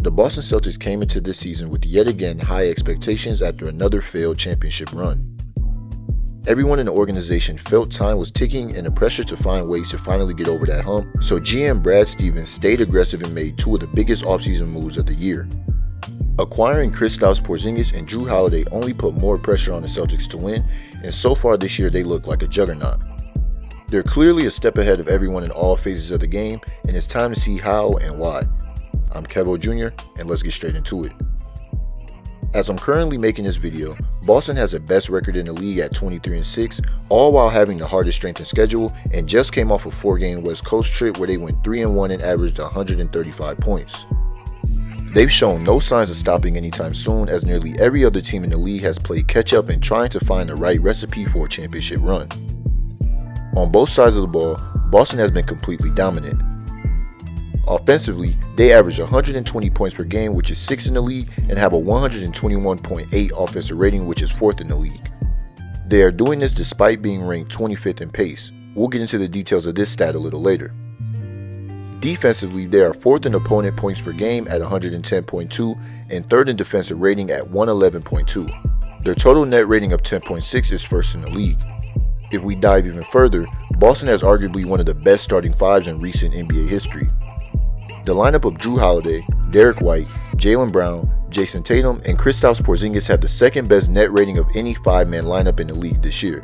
The Boston Celtics came into this season with yet again high expectations after another failed championship run. Everyone in the organization felt time was ticking and the pressure to find ways to finally get over that hump, so GM Brad Stevens stayed aggressive and made two of the biggest offseason moves of the year. Acquiring Kristaps Porzingis and Jrue Holiday only put more pressure on the Celtics to win, and so far this year they look like a juggernaut. They're clearly a step ahead of everyone in all phases of the game, and it's time to see how and why. I'm Kevo Jr., and let's get straight into it. As I'm currently making this video, Boston has the best record in the league at 23-6, all while having the hardest strength in schedule, and just came off a 4-game West Coast trip where they went 3-1 and averaged 135 points. They've shown no signs of stopping anytime soon, as nearly every other team in the league has played catch up and trying to find the right recipe for a championship run. On both sides of the ball, Boston has been completely dominant. Offensively, they average 120 points per game, which is 6th in the league, and have a 121.8 offensive rating, which is 4th in the league. They are doing this despite being ranked 25th in pace. We'll get into the details of this stat a little later. Defensively, they are 4th in opponent points per game at 110.2 and 3rd in defensive rating at 111.2. Their total net rating of 10.6 is 1st in the league. If we dive even further, Boston has arguably one of the best starting fives in recent NBA history. The lineup of Jrue Holiday, Derrick White, Jaylen Brown, Jayson Tatum, and Kristaps Porzingis have the second best net rating of any 5-man lineup in the league this year.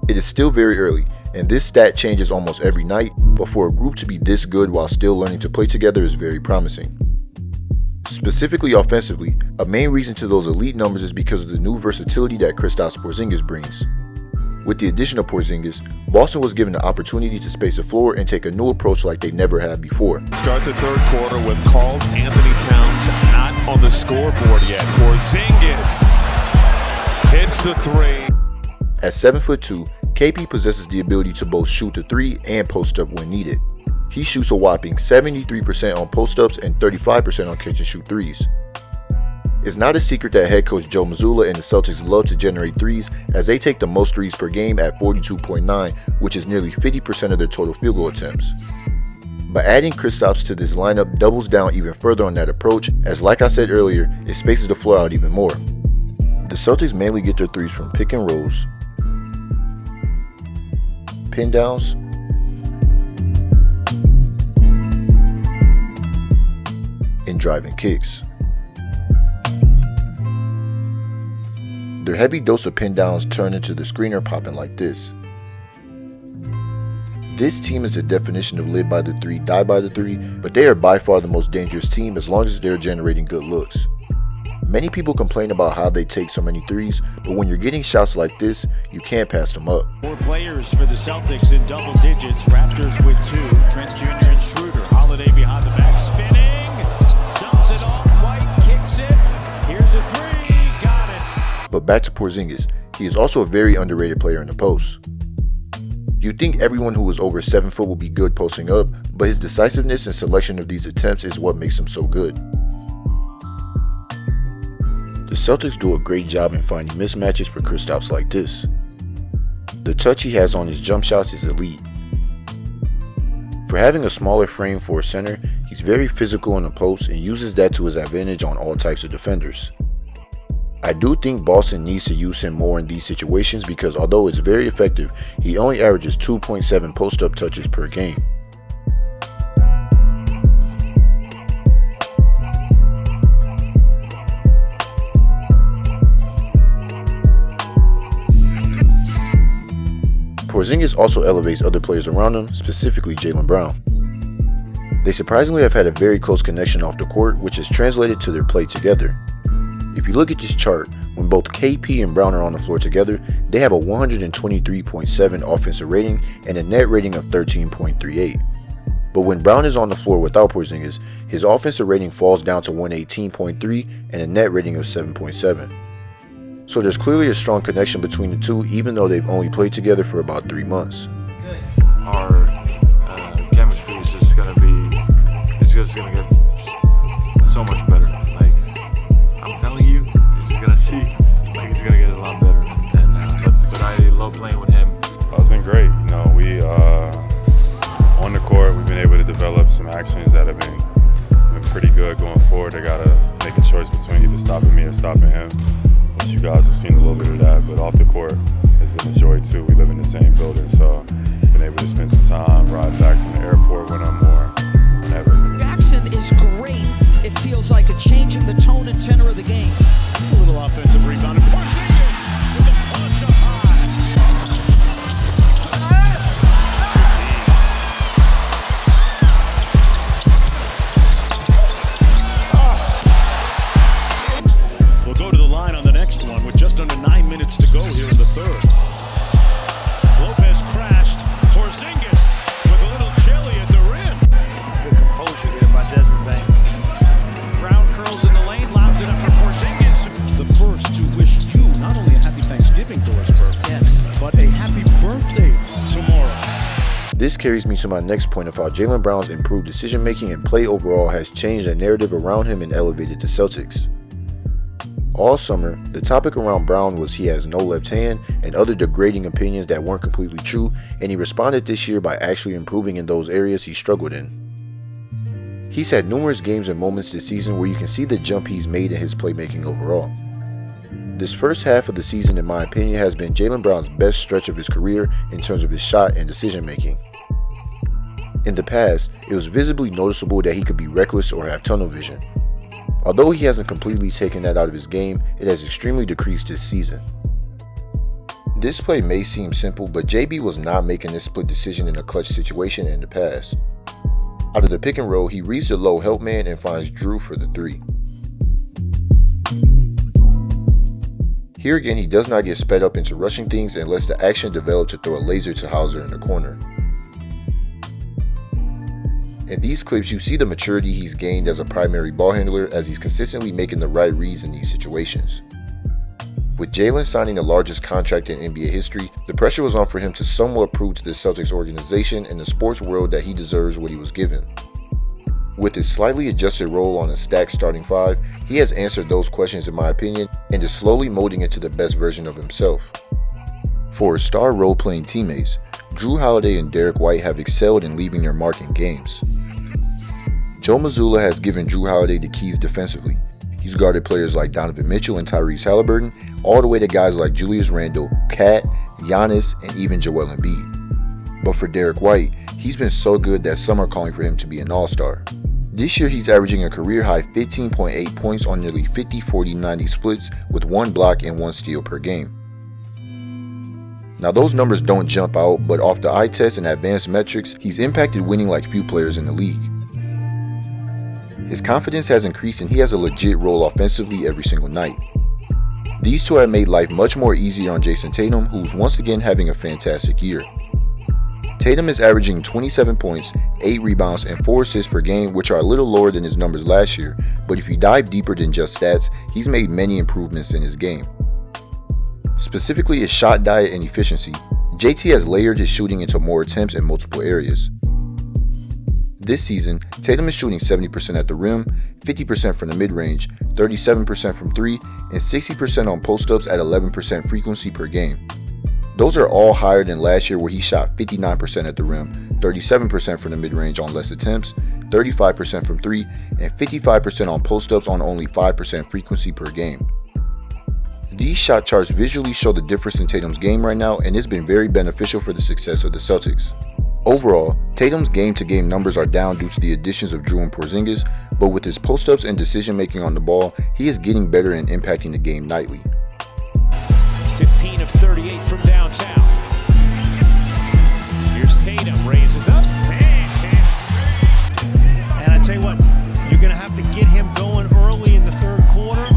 It is still very early, and this stat changes almost every night, but for a group to be this good while still learning to play together is very promising. Specifically offensively, a main reason to those elite numbers is because of the new versatility that Kristaps Porzingis brings. With the addition of Porzingis, Boston was given the opportunity to space the floor and take a new approach like they never had before. Start the third quarter with Karl Anthony Towns not on the scoreboard yet. Porzingis hits the three. At 7'2", KP possesses the ability to both shoot the three and post up when needed. He shoots a whopping 73% on post-ups and 35% on catch and shoot threes. It's not a secret that head coach Joe Mazzulla and the Celtics love to generate threes, as they take the most threes per game at 42.9, which is nearly 50% of their total field goal attempts. But adding Kristaps to this lineup doubles down even further on that approach, as like I said earlier, it spaces the floor out even more. The Celtics mainly get their threes from pick and rolls, pin downs, and driving kicks. Their heavy dose of pin downs turn into the screener popping like this. This team is the definition of live by the three, die by the three, but they are by far the most dangerous team as long as they're generating good looks. Many people complain about how they take so many threes, but when you're getting shots like this, you can't pass them up. 4 players for the Celtics in double digits. Raptors with 2. Trent Jr. and Schroeder. Holiday behind the back, spinning. Dumps it off. White kicks it. Here's a 3. Got it. But back to Porzingis, he is also a very underrated player in the post. You'd think everyone who is over 7 foot will be good posting up, but his decisiveness and selection of these attempts is what makes him so good. The Celtics do a great job in finding mismatches for Kristaps like this. The touch he has on his jump shots is elite. For having a smaller frame for a center, he's very physical in the post and uses that to his advantage on all types of defenders. I do think Boston needs to use him more in these situations because although it's very effective, he only averages 2.7 post-up touches per game. Porzingis also elevates other players around him, specifically Jaylen Brown. They surprisingly have had a very close connection off the court, which has translated to their play together. If you look at this chart, when both KP and Brown are on the floor together, they have a 123.7 offensive rating and a net rating of 13.38. But when Brown is on the floor without Porzingis, his offensive rating falls down to 118.3 and a net rating of 7.7. So there's clearly a strong connection between the two, even though they've only played together for about 3 months. Our chemistry is just gonna get so much better. Like, I'm telling you, you're just gonna see, like, it's gonna get a lot better. But I love playing with him. It's been great. You know, we on the court, we've been able to develop some actions that have been pretty good going forward. court, they gotta make a choice between either stopping me or stopping him. Which you guys have seen a little bit of that, but off the court, it's been a joy too. We live in the same building, so been able to spend some time, ride back from the airport when I'm more than ever. Jackson is great. It feels like a change in the tone and tenor of the game. A little offensive rebound. And Porzingis with a punch up high. We'll go to the line on the next one with just under 9 minutes to go here in the third. Lopez crashed. Porzingis with a little jelly at the rim. Good composure there by Desmond Bain. Brown curls in the lane, lobs it up for Porzingis. The first to wish you not only a happy Thanksgiving, Doris Burke, Yes. but a happy birthday tomorrow. This carries me to my next point of how Jaylen Brown's improved decision-making and play overall has changed the narrative around him and elevated the Celtics. All summer, the topic around Brown was he has no left hand and other degrading opinions that weren't completely true, and he responded this year by actually improving in those areas he struggled in. He's had numerous games and moments this season where you can see the jump he's made in his playmaking overall. This first half of the season, in my opinion, has been Jaylen Brown's best stretch of his career in terms of his shot and decision making. In the past, it was visibly noticeable that he could be reckless or have tunnel vision. Although he hasn't completely taken that out of his game, it has extremely decreased this season. This play may seem simple, but JB was not making this split decision in a clutch situation in the past. Out of the pick and roll, he reads the low help man and finds Jrue for the three. Here again, he does not get sped up into rushing things and lets the action develop to throw a laser to Hauser in the corner. In these clips, you see the maturity he's gained as a primary ball handler as he's consistently making the right reads in these situations. With Jaylen signing the largest contract in NBA history, the pressure was on for him to somewhat prove to the Celtics organization and the sports world that he deserves what he was given. With his slightly adjusted role on a stacked starting five, he has answered those questions in my opinion and is slowly molding into the best version of himself. For his star role-playing teammates, Jrue Holiday and Derrick White have excelled in leaving their mark in games. Joe Mazzulla has given Jrue Holiday the keys defensively. He's guarded players like Donovan Mitchell and Tyrese Halliburton, all the way to guys like Julius Randle, Kat, Giannis, and even Joel Embiid. But for Derrick White, he's been so good that some are calling for him to be an all-star. This year he's averaging a career-high 15.8 points on nearly 50-40-90 splits with 1 block and 1 steal per game. Now those numbers don't jump out, but off the eye test and advanced metrics, he's impacted winning like few players in the league. His confidence has increased and he has a legit role offensively every single night. These two have made life much more easier on Jayson Tatum, who's once again having a fantastic year. Tatum is averaging 27 points, 8 rebounds, and 4 assists per game, which are a little lower than his numbers last year, but if you dive deeper than just stats, he's made many improvements in his game. Specifically his shot diet and efficiency, JT has layered his shooting into more attempts in multiple areas. This season, Tatum is shooting 70% at the rim, 50% from the mid-range, 37% from 3, and 60% on post-ups at 11% frequency per game. Those are all higher than last year where he shot 59% at the rim, 37% from the mid-range on less attempts, 35% from 3, and 55% on post-ups on only 5% frequency per game. These shot charts visually show the difference in Tatum's game right now, and it's been very beneficial for the success of the Celtics. Overall, Tatum's game-to-game numbers are down due to the additions of Jrue and Porzingis, but with his post-ups and decision-making on the ball, he is getting better and impacting the game nightly. 15 of 38 from downtown. Here's Tatum, raises up, and hits. And I tell you what, you're going to have to get him going early in the third quarter.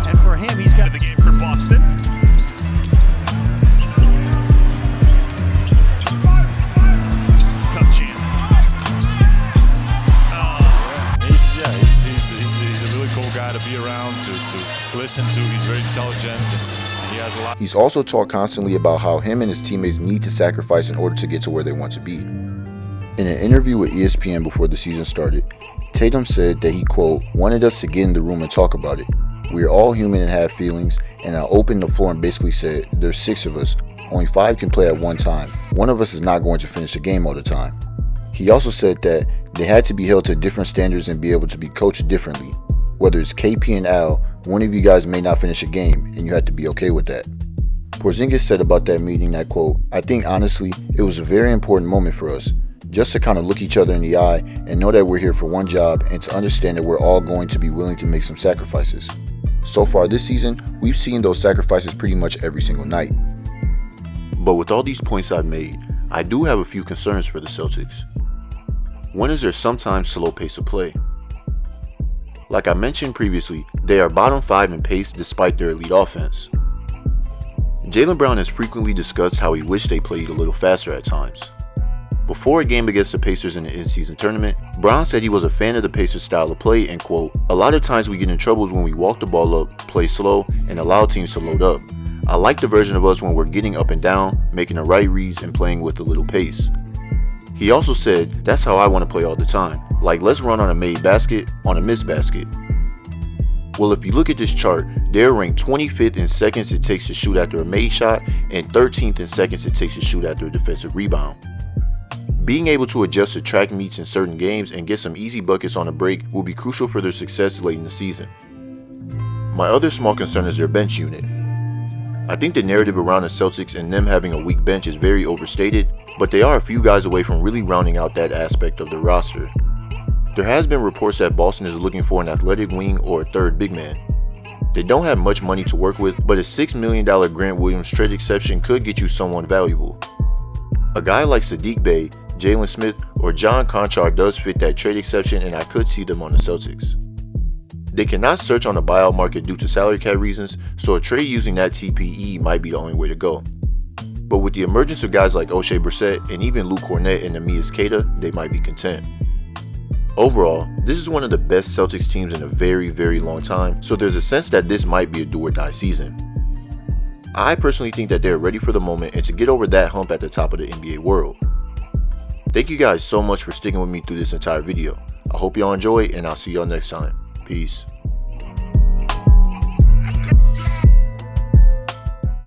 And for him, he's got The game for Boston. Tough chance. He's a really cool guy to be around, to listen to. He's very intelligent. And he has a lot. He's also talked constantly about how him and his teammates need to sacrifice in order to get to where they want to be. In an interview with ESPN before the season started, Tatum said that he, quote, wanted us to get in the room and talk about it. We are all human and have feelings, and I opened the floor and basically said, there's 6 of us, only 5 can play at one time. One of us is not going to finish the game all the time. He also said that they had to be held to different standards and be able to be coached differently. Whether it's KP and Al, one of you guys may not finish a game, and you have to be okay with that. Porzingis said about that meeting that, quote, "I think honestly, it was a very important moment for us, just to kind of look each other in the eye and know that we're here for one job and to understand that we're all going to be willing to make some sacrifices. So far this season, we've seen those sacrifices pretty much every single night." But with all these points I've made, I do have a few concerns for the Celtics. One is their sometimes slow pace of play. Like I mentioned previously, they are bottom 5 in pace despite their elite offense. Jaylen Brown has frequently discussed how he wished they played a little faster at times. Before a game against the Pacers in the in-season tournament, Brown said he was a fan of the Pacers' style of play and, quote, "A lot of times we get in troubles when we walk the ball up, play slow, and allow teams to load up. I like the version of us when we're getting up and down, making the right reads, and playing with a little pace." He also said, "That's how I want to play all the time. Like, let's run on a made basket, on a missed basket." Well, if you look at this chart, they're ranked 25th in seconds it takes to shoot after a made shot and 13th in seconds it takes to shoot after a defensive rebound. Being able to adjust to track meets in certain games and get some easy buckets on a break will be crucial for their success late in the season. My other small concern is their bench unit. I think the narrative around the Celtics and them having a weak bench is very overstated, but they are a few guys away from really rounding out that aspect of their roster. There has been reports that Boston is looking for an athletic wing or a third big man. They don't have much money to work with, but a $6 million Grant Williams trade exception could get you someone valuable. A guy like Saddiq Bey, Jalen Smith, or John Conchar does fit that trade exception, and I could see them on the Celtics. They cannot search on the buyout market due to salary cap reasons, so a trade using that TPE might be the only way to go. But with the emergence of guys like O'Shea Brissett and even Luke Kornet and Amias Queta, they might be content. Overall, this is one of the best Celtics teams in a very, very long time, so there's a sense that this might be a do or die season. I personally think that they're ready for the moment and to get over that hump at the top of the NBA world. Thank you guys so much for sticking with me through this entire video. I hope y'all enjoy, and I'll see y'all next time. Peace.